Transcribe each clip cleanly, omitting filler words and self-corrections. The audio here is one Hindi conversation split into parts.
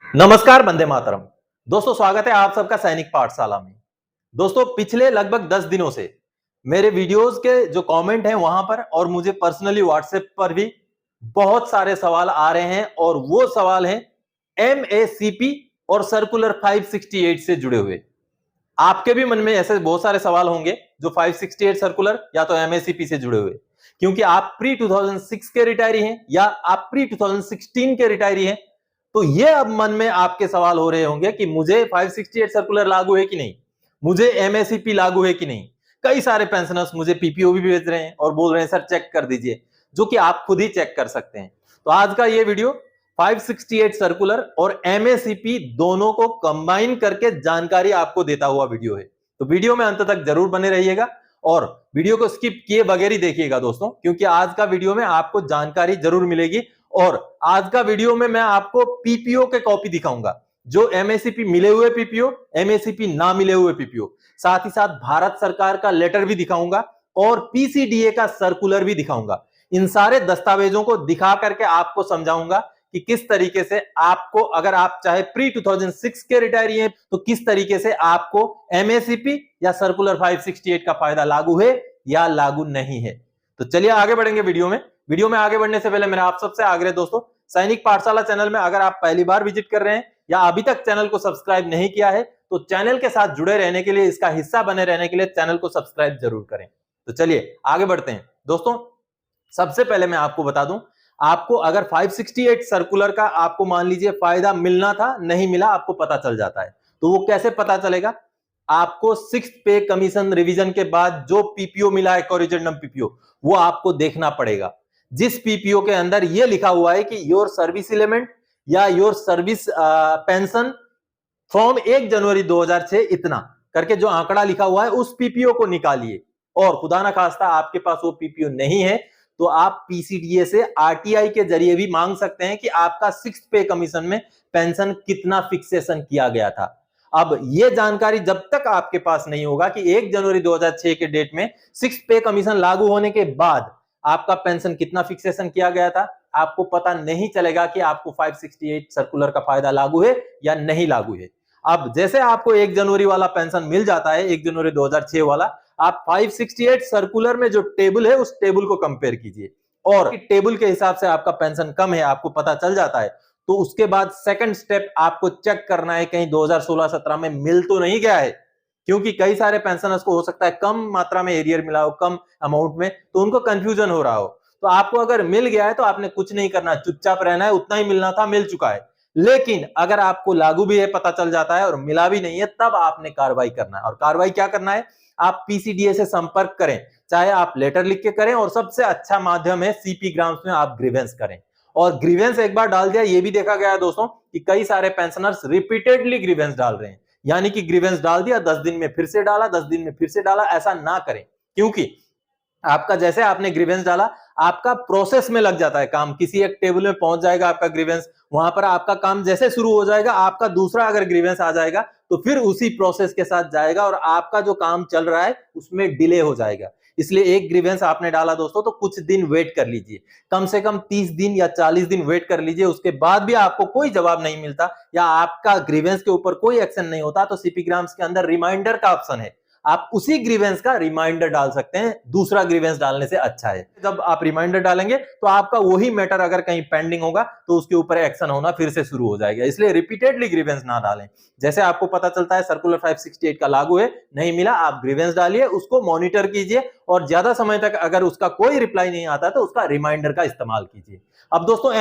नमस्कार, वंदे मातरम। दोस्तों, स्वागत है आप सबका सैनिक पाठशाला में। दोस्तों, पिछले लगभग 10 दिनों से मेरे वीडियोस के जो कमेंट हैं वहां पर और मुझे पर्सनली व्हाट्सएप पर भी बहुत सारे सवाल आ रहे हैं और वो सवाल हैं एमएसीपी और सर्कुलर 568 से जुड़े हुए। आपके भी मन में ऐसे बहुत सारे सवाल होंगे जो 568 सर्कुलर या तो एमएसीपी से जुड़े हुए, क्योंकि आप प्री 2006 के रिटायरी हैं या आप प्री 2016 के रिटायरी हैं। तो ये अब मन में आपके सवाल हो रहे होंगे कि मुझे 568 सर्कुलर लागू है कि नहीं, मुझे एमएसीपी लागू है कि नहीं। कई सारे पेंशनर्स मुझे पीपीओ भी भेज रहे हैं और बोल रहे हैं सर चेक कर दीजिए, जो कि आप खुद ही चेक कर सकते हैं। तो आज का ये वीडियो 568 सर्कुलर और एमएसीपी दोनों को कंबाइन करके जानकारी आपको देता हुआ वीडियो है। तो वीडियो में अंत तक जरूर बने रहिएगा और वीडियो को स्किप किए बगैर ही देखिएगा दोस्तों, क्योंकि आज का वीडियो में आपको जानकारी जरूर मिलेगी। और आज का वीडियो में मैं आपको पीपीओ के कॉपी दिखाऊंगा, जो एमएसीपी मिले हुए पीपीओ, एमएसीपी ना मिले हुए पीपीओ, साथ ही साथ भारत सरकार का लेटर भी दिखाऊंगा और पीसीडीए का सर्कुलर भी दिखाऊंगा। इन सारे दस्तावेजों को दिखा करके आपको समझाऊंगा कि किस तरीके से आपको, अगर आप चाहे प्री 2006 के रिटायरी हैं, तो किस तरीके से आपको एमएसीपी या सर्कुलर 568 का फायदा लागू है या लागू नहीं है। तो चलिए आगे बढ़ेंगे वीडियो में आगे बढ़ने से पहले मेरा आप सबसे आग्रह दोस्तों, सैनिक पाठशाला चैनल में अगर आप पहली बार विजिट कर रहे हैं या अभी तक चैनल को सब्सक्राइब नहीं किया है, तो चैनल के साथ जुड़े रहने के लिए, इसका हिस्सा बने रहने के लिए चैनल को सब्सक्राइब जरूर करें। तो चलिए आगे बढ़ते हैं दोस्तों। सबसे पहले मैं आपको बता दूं, आपको अगर 568 सर्कुलर का आपको मान लीजिए फायदा मिलना था, नहीं मिला, आपको पता चल जाता है। तो वो कैसे पता चलेगा? आपको 6th पे कमीशन रिवीजन के बाद जो पीपीओ मिला है, कोरिजेंडम पीपीओ, वो आपको देखना पड़ेगा। जिस पीपीओ के अंदर ये लिखा हुआ है कि योर सर्विस एलिमेंट या योर सर्विस पेंशन फ्रॉम 1 जनवरी 2006 इतना करके जो आंकड़ा लिखा हुआ है, उस पीपीओ को निकालिए। और खुदा ना खास्ता आपके पास वो पीपीओ नहीं है, तो आप पीसीडीए से आरटीआई के जरिए भी मांग सकते हैं कि आपका 6th पे कमीशन में पेंशन कितना फिक्सेशन किया गया था। अब ये जानकारी जब तक आपके पास नहीं होगा कि 1 जनवरी 2006 के डेट में 6th पे कमीशन लागू होने के बाद आपका पेंशन कितना फिक्सेशन किया गया था, आपको पता नहीं चलेगा कि आपको 568 सर्कुलर का फायदा लागू है या नहीं लागू है। अब जैसे आपको 1 जनवरी वाला पेंशन मिल जाता है, 1 जनवरी 2006 वाला, आप 568 सर्कुलर में जो टेबल है उस टेबल को कंपेयर कीजिए और टेबल के हिसाब से आपका पेंशन कम है, आपको पता चल जाता है। तो उसके बाद सेकंड स्टेप आपको चेक करना है कहीं 2016-17 में मिल तो नहीं गया है, क्योंकि कई सारे पेंशनर्स को हो सकता है कम मात्रा में एरियर मिला हो, कम अमाउंट में, तो उनको कंफ्यूजन हो रहा हो। तो आपको अगर मिल गया है तो आपने कुछ नहीं करना, चुपचाप रहना है, उतना ही मिलना था मिल चुका है। लेकिन अगर आपको लागू भी है, पता चल जाता है और मिला भी नहीं है, तब आपने कार्रवाई करना है। और कार्रवाई क्या करना है? आप पीसीडीए से संपर्क करें, चाहे आप लेटर लिख के करें, और सबसे अच्छा माध्यम है सीपी ग्राम्स में आप ग्रीवेंस करें। और ग्रीवेंस एक बार डाल दिया, ये भी देखा गया है दोस्तों कि कई सारे पेंशनर्स रिपीटेडली ग्रीवेंस डाल रहे हैं, यानी कि ग्रीवेंस डाल दिया, 10 दिन में फिर से डाला, 10 दिन में फिर से डाला। ऐसा ना करें, क्योंकि आपका जैसे आपने ग्रीवेंस डाला, आपका प्रोसेस में लग जाता है काम, किसी एक टेबल में पहुंच जाएगा आपका ग्रीवेंस, वहां पर आपका काम जैसे शुरू हो जाएगा, आपका दूसरा अगर ग्रीवेंस आ जाएगा तो फिर उसी प्रोसेस के साथ जाएगा और आपका जो काम चल रहा है उसमें डिले हो जाएगा। इसलिए एक ग्रीवेंस आपने डाला दोस्तों, तो कुछ दिन वेट कर लीजिए, कम से कम 30 दिन या 40 दिन वेट कर लीजिए। उसके बाद भी आपको कोई जवाब नहीं मिलता या आपका ग्रीवेंस के ऊपर कोई एक्शन नहीं होता, तो सीपी ग्राम्स के अंदर रिमाइंडर का ऑप्शन है, आप उसी ग्रीवेंस का रिमाइंडर डाल सकते हैं, दूसरा ग्रीवेंस डालने से अच्छा है। जब आप रिमाइंडर डालेंगे तो आपका वही मैटर अगर कहीं पेंडिंग होगा तो उसके ऊपर एक्शन होना फिर से शुरू हो जाएगा। इसलिए रिपीटेडली ग्रीवेंस ना डालें। जैसे आपको पता चलता है सर्कुलर 568 का लागू है, नहीं मिला, आप ग्रीवेंस डालिए, उसको मॉनिटर कीजिए और ज्यादा समय तक अगर उसका कोई रिप्लाई नहीं आता तो उसका रिमाइंडर का इस्तेमाल कीजिए। अब दोस्तों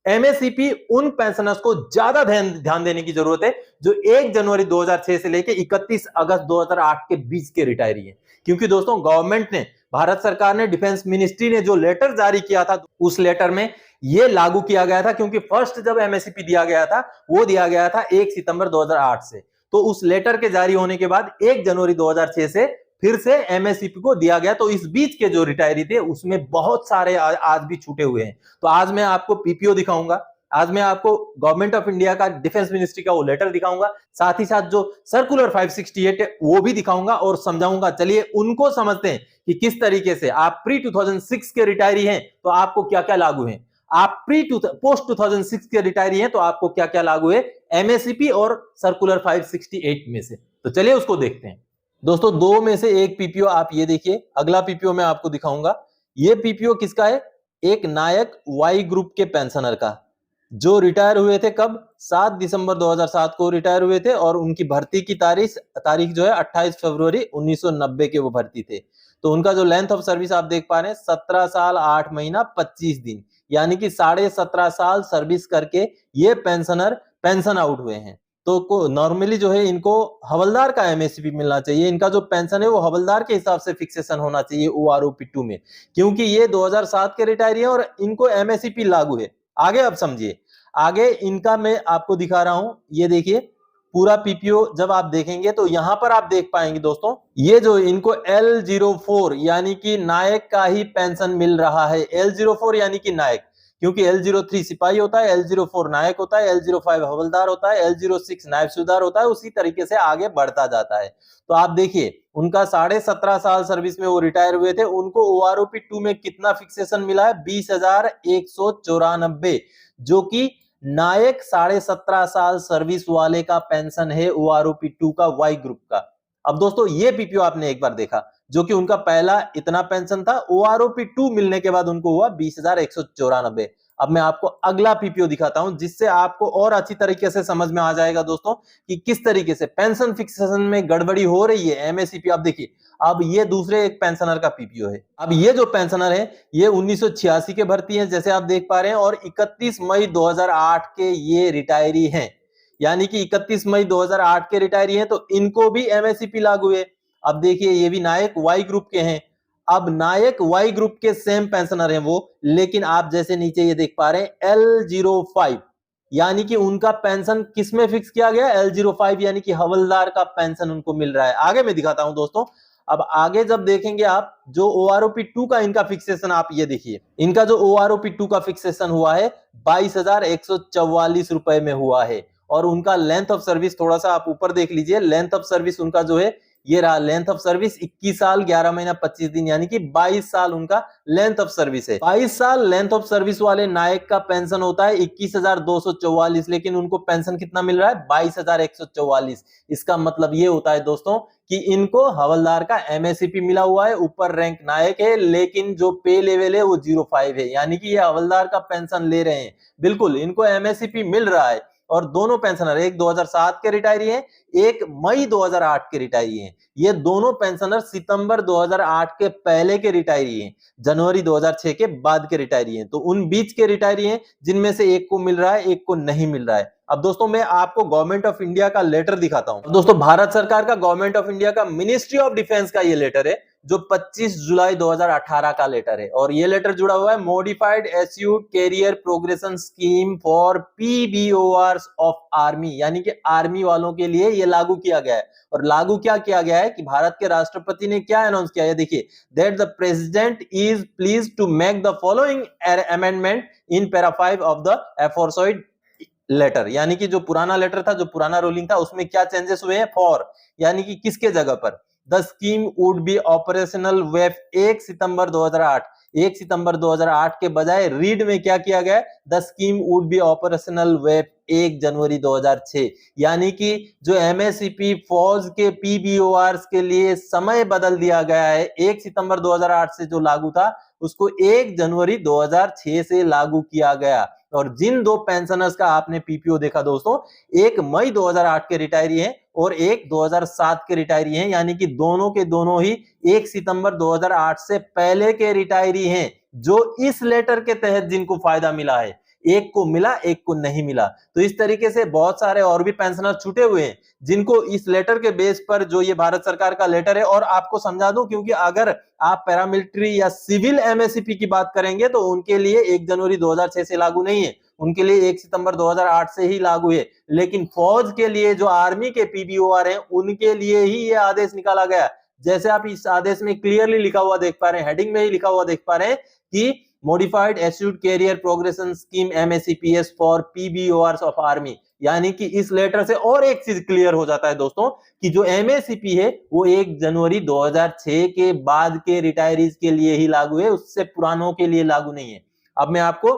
एमएसीपी उन पेंशनर्स को ज्यादा ध्यान देने की जरूरत है जो 1 जनवरी 2006 से लेकर 31 अगस्त 2008 के बीच के रिटायरी हैं। क्योंकि दोस्तों गवर्नमेंट ने, भारत सरकार ने, डिफेंस मिनिस्ट्री ने जो लेटर जारी किया था, उस लेटर में यह लागू किया गया था, क्योंकि फर्स्ट जब एमएसीपी दिया गया था वो दिया गया था 1 सितंबर 2008 से। तो उस लेटर के जारी होने के बाद 1 जनवरी 2006 से फिर से एमएससीपी को दिया गया। तो इस बीच के जो रिटायरी थे उसमें बहुत सारे आज भी छूटे हुए हैं। तो आज मैं आपको पीपीओ दिखाऊंगा, आज मैं आपको गवर्नमेंट ऑफ इंडिया का, डिफेंस मिनिस्ट्री का वो लेटर दिखाऊंगा, साथ ही साथ जो सर्कुलर 568 है वो भी दिखाऊंगा और समझाऊंगा। चलिए उनको समझते हैं कि किस तरीके से आप प्री 2006 के रिटायरी हैं तो आपको क्या क्या लागू है। आप पोस्ट 2006 के रिटायरी हैं तो आपको क्या क्या लागू है एमएससीपी और सर्कुलर 568 में से। तो चलिए उसको देखते हैं। दोस्तों दो में से एक पीपीओ आप ये देखिए, अगला पीपीओ मैं आपको दिखाऊंगा। ये पीपीओ किसका है? एक नायक वाई ग्रुप के पेंशनर का, जो रिटायर हुए थे कब? 7 दिसंबर 2007 को रिटायर हुए थे और उनकी भर्ती की तारीख जो है 28 फरवरी 1990 के वो भर्ती थे। तो उनका जो लेंथ ऑफ सर्विस आप देख पा रहे हैं 17 साल 8 महीना 25 दिन, यानी कि 17.5 साल सर्विस करके ये पेंशनर पेंशन आउट हुए हैं। तो नॉर्मली जो है इनको हवलदार का एमएसपी मिलना चाहिए। इनका जो पेंशन है वो हवलदार के हिसाब से फिक्सेशन होना चाहिए ओआरओपी 2 में, क्योंकि ये 2007 के रिटायरी है और इनको एमएसपी लागू है। आगे अब समझिए, आगे इनका मैं आपको दिखा रहा हूं। ये देखिए पूरा पीपीओ जब आप देखेंगे तो यहां पर आप देख पाएंगे दोस्तों, ये जो इनको L04 यानी कि नायक का ही पेंशन मिल रहा है। L04 यानी कि नायक, क्योंकि L03 सिपाही होता है, L04 नायक होता है, L05 हवलदार होता है, L06 नायब सूबेदार होता है, उसी तरीके से आगे बढ़ता जाता है। तो आप देखिए उनका 17.5 साल सर्विस में वो रिटायर हुए थे, उनको ओआरओपी 2 में कितना फिक्सेशन मिला है? 20,194, जो कि नायक 17.5 साल सर्विस वाले का पेंशन है ओआरओपी 2 का वाई ग्रुप का। अब दोस्तों ये पीपीओ आपने एक बार देखा, जो कि उनका पहला इतना पेंशन था, ओआरओपी 2 मिलने के बाद उनको हुआ 20,194। अब मैं आपको अगला पीपीओ दिखाता हूं, जिससे आपको और अच्छी तरीके से समझ में आ जाएगा दोस्तों कि किस तरीके से पेंशन फिक्सेशन में गड़बड़ी हो रही है एमएससीपी। आप देखिए, अब ये दूसरे एक पेंशनर का पीपीओ है। अब ये जो पेंशनर है ये 1986 के भर्ती है जैसे आप देख पा रहे हैं, और 31 मई 2008 के ये रिटायरी हैं, यानी कि 31 मई 2008 के रिटायरी हैं, तो इनको भी एमएससीपी लागू है। अब देखिए ये भी नायक वाई ग्रुप के हैं। अब नायक वाई ग्रुप के सेम पेंशनर हैं वो, लेकिन आप जैसे नीचे ये देख पा रहे हैं L05, यानी कि उनका पेंशन किसमें फिक्स किया गया? L05 यानी कि हवलदार का पेंशन उनको मिल रहा है। आगे मैं दिखाता हूं दोस्तों। अब आगे जब देखेंगे आप, जो ओआरओपी 2 का इनका फिक्सेशन आप ये देखिए, इनका जो ओआरओपी 2 का फिक्सेशन हुआ है 22,144 रुपए में हुआ है। और उनका लेंथ ऑफ सर्विस थोड़ा सा आप ऊपर देख लीजिए, लेंथ ऑफ सर्विस उनका जो है ये रहा, लेंथ ऑफ सर्विस 21 साल 11 महीना 25 दिन, यानी कि 22 साल उनका लेंथ ऑफ सर्विस है। 22 साल लेंथ ऑफ सर्विस वाले नायक का पेंशन होता है 21,244, लेकिन उनको पेंशन कितना मिल रहा है? 22,144। इसका मतलब ये होता है दोस्तों कि इनको हवलदार का एमएससीपी मिला हुआ है, ऊपर रैंक नायक है, लेकिन जो पे लेवल है वो 05 है, यानी कि ये हवलदार का पेंशन ले रहे हैं। बिल्कुल इनको एमएससीपी मिल रहा है। और दोनों पेंशनर, एक 2007 के रिटायरी हैं, एक मई 2008 के रिटायरी हैं। ये दोनों पेंशनर सितंबर 2008 के पहले के रिटायरी हैं, जनवरी 2006 के बाद के रिटायरी हैं। तो उन बीच के रिटायरी हैं जिनमें से एक को मिल रहा है, एक को नहीं मिल रहा है। अब दोस्तों मैं आपको गवर्नमेंट ऑफ इंडिया का लेटर दिखाता हूं। दोस्तों भारत सरकार का, गवर्नमेंट ऑफ इंडिया का, मिनिस्ट्री ऑफ डिफेंस का ये लेटर है, जो 25 जुलाई 2018 का लेटर है। और ये लेटर जुड़ा हुआ है modified assured career progression scheme for PBORs of army, यानी कि आर्मी वालों के लिए ये लागू किया गया है। और लागू क्या किया गया है कि भारत के राष्ट्रपति ने क्या अनाउंस किया है, देखिए, that the president is please to make the following amendment in para 5 of the aforesaid letter, यानी कि जो पुराना लेटर था, जो पुराना रूलिंग था, उसमें क्या चेंजेस हुए हैं? फॉर यानी कि किसके जगह पर? The scheme would be operational web 1 सितंबर 2008। 1 सितंबर 2008 के बजाय रीड में क्या किया गया? The scheme would be operational web 1 जनवरी 2006, यानी कि जो एमएससीपी फौज के पीबीओआर्स के लिए समय बदल दिया गया है। 1 सितंबर 2008 से जो लागू था उसको 1 जनवरी 2006 से लागू किया गया। और जिन दो पेंशनर्स का आपने पीपीओ देखा दोस्तों, एक मई 2008 के रिटायरी हैं और एक 2007 के रिटायरी हैं, यानी कि दोनों के दोनों ही 1 सितंबर 2008 से पहले के रिटायरी हैं, जो इस लेटर के तहत जिनको फायदा मिला है। एक को मिला, एक को नहीं मिला। तो इस तरीके से बहुत सारे और भी पेंशनर छूटे हुए हैं जिनको इस लेटर के बेस पर, जो ये भारत सरकार का लेटर है, और आपको समझा दूं, क्योंकि अगर आप पैरामिलिट्री या सिविल एमएससीपी की बात करेंगे तो उनके लिए 1 जनवरी 2006 से लागू नहीं है, उनके लिए 1 सितंबर 2008 से ही लागू है। लेकिन फौज के लिए, जो आर्मी के पीबीओआर हैं, उनके लिए ही ये आदेश निकाला गया। जैसे आप इस आदेश में क्लियरली लिखा हुआ देख पा रहे हैं, हेडिंग में ही लिखा हुआ देख पा रहे हैं कि modified assured career progression scheme MACPS for PBORs of army, यानी कि इस लेटर से और एक चीज क्लियर हो जाता है दोस्तों कि जो एमएससीपी है वो 1 जनवरी 2006 के बाद के रिटायरीज के लिए ही लागू है, उससे पुरानों के लिए लागू नहीं है। अब मैं आपको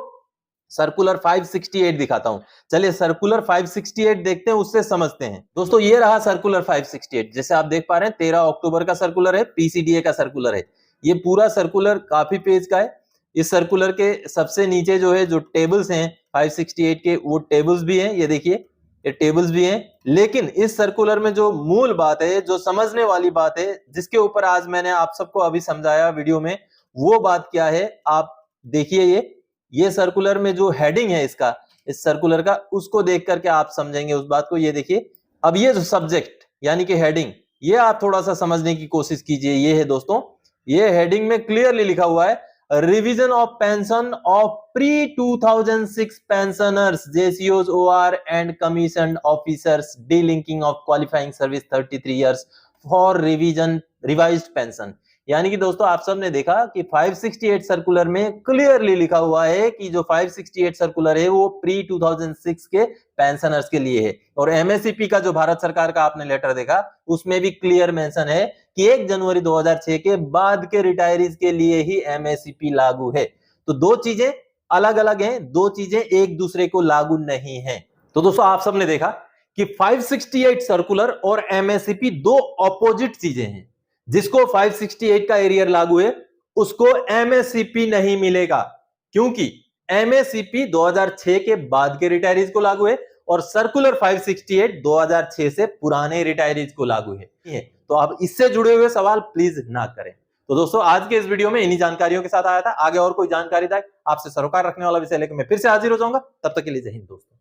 सर्कुलर 568 दिखाता हूं। चलिए सर्कुलर 568 देखते हैं, उससे समझते हैं। दोस्तों ये रहा सर्कुलर 568, जैसे आप देख पा रहे हैं 13 अक्टूबर का सर्कुलर है, पीसीडीए का सर्कुलर है। ये पूरा सर्कुलर काफी पेज का है। इस सर्कुलर के सबसे नीचे जो है, जो टेबल्स हैं 568 के, वो टेबल्स भी हैं, ये देखिए ये टेबल्स भी हैं। लेकिन इस सर्कुलर में जो मूल बात है, जो समझने वाली बात है, जिसके ऊपर आज मैंने आप सबको अभी समझाया वीडियो में, वो बात क्या है आप देखिए। ये सर्कुलर में जो हेडिंग है इसका, इस सर्कुलर का, उसको देख करके आप समझेंगे उस बात को। ये देखिए, अब ये जो सब्जेक्ट यानी कि हेडिंग, ये आप थोड़ा सा समझने की कोशिश कीजिए। ये है दोस्तों, ये हेडिंग में क्लियरली लिखा हुआ है, revision of pension of pre 2006 pensioners, जेसीओज, OR and commission officers, delinking of qualifying service 33 years for revision revised pension. यानी कि दोस्तों आप सब ने देखा कि 568 सर्कुलर में क्लियरली लिखा हुआ है कि जो 568 सर्कुलर है वो प्री 2006 के पेंशनर्स के लिए है। और एमएससीपी का जो भारत सरकार का आपने लेटर देखा, उसमें भी क्लियर मेंशन है कि 1 जनवरी 2006 के बाद के रिटायरीज के लिए ही एमएससीपी लागू है। तो दो चीजें अलग अलग हैं, दो चीजें एक दूसरे को लागू नहीं है। तो दोस्तों आप सबने देखा कि 568 सर्कुलर और एमएससीपी दो ऑपोजिट चीजें हैं। जिसको 568 का एरियर लागू है, उसको एमएससीपी नहीं मिलेगा, क्योंकि एमएससीपी 2006 के बाद के रिटायरीज को लागू है और सर्कुलर 568 2006 से पुराने रिटायरीज को लागू है। तो आप इससे जुड़े हुए सवाल प्लीज ना करें। तो दोस्तों आज के इस वीडियो में इन्हीं जानकारियों के साथ आया था। आगे और कोई जानकारी था आपसे सरोकार रखने वाला विषय लेकर मैं फिर से हाजिर हो जाऊंगा। तब तक के लिए जय हिंद दोस्तों।